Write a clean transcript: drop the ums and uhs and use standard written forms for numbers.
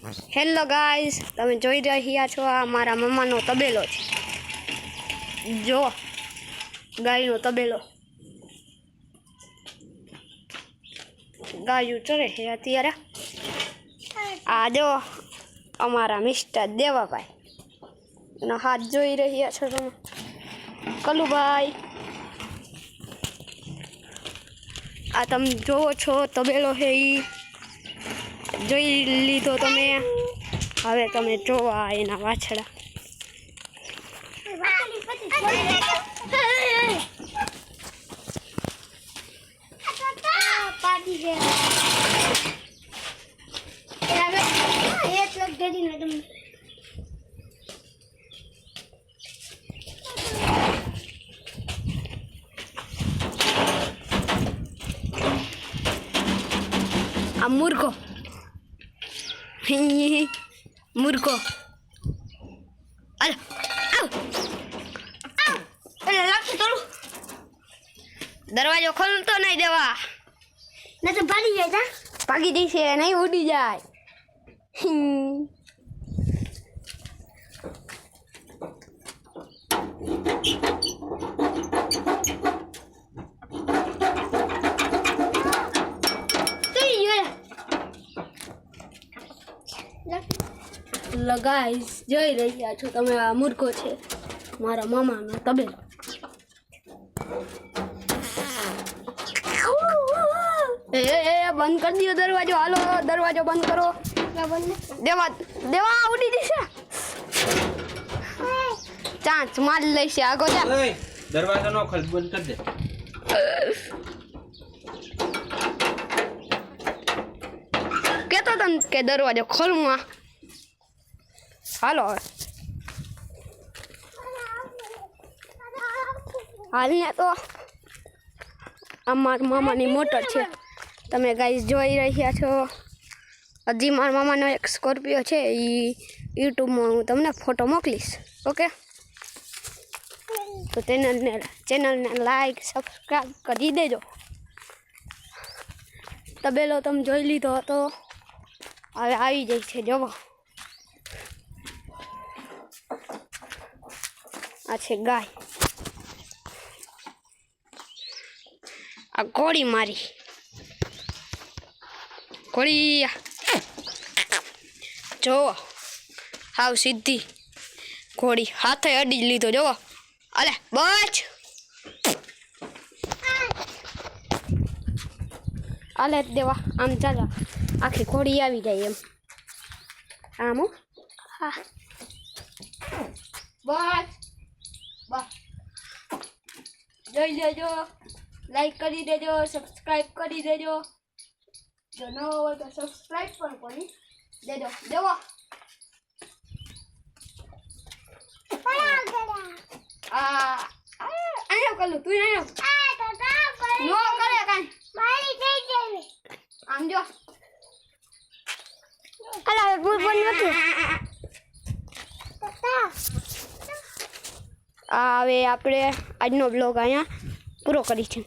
Hello guys, તમે જોઈ રહ્યા છો આ મારા મમ્માનો તબેલો છે. જો ગાયનો તબેલો, ગાયું ચરે છે અત્યારે. આ જો અમારા મિસ્ટર દેવાભાઈ એનો હાથ જોઈ રહ્યા છો તમે, કલુભાઈ. આ તમે જોવો છો તબેલો છે એ જોઈ લીધો તમે. હવે તમે જોવા એના વાછડા. આ મુર્ગો મુર્ગો દરવાજો ખોલતો નહીં દેવા, ના તો ભાગી જાય. ભાગી જશે નહીં, ઉડી જાય. ગાઈસ જોઈ રહ્યા છો તમે, આ મુર્ગો છે મારા મામાનો તબેલો. બંધ કરી દો દરવાજો. હાલો દરવાજો બંધ કરો. દેવા દેવા ઉડી જશે. ચાંચ માર લઈશે. આગો જા. દરવાજો નો ખોલ, બંધ કરી દે. કેતો તને કે દરવાજો ખોલવા. હાલો હાલને તો અમારા મામાની મોટર છે. તમે ગાઈસ જોઈ રહ્યા છો. હજી મારા મામાનો એક સ્કોર્પિયો છે, એ યુટ્યુબમાં હું તમને ફોટો મોકલીશ. ઓકે, તો ચેનલને લાઈક સબસ્ક્રાઈબ કરી દેજો. તબેલો તમે જોઈ લીધો હતો, હવે આવી જાય છે. જોવો આ છે ગાય. આ ઘોડી મારી ઘોડી જોવો, હાવ સીધી ઘોડી. હાથે અડી લીધો. જોવો, અલે બચ. અલે દેવા આમ ચાલો, આખી ઘોડી આવી જાય એમ. આમ હા બસ બસ. જોઈ લેજો, લાઈક કરી દેજો, સબસ્ક્રાઈબ કરી દેજો. જો નવો હોય તો સબસ્ક્રાઈબ પણ કરી દેજો. દેવો અહીંયા કરું તું. અહીંયા નો કરે કાંઈ. આમ જો હવે આપણે આજનો બ્લોગ અહીંયા પૂરો કરી છે.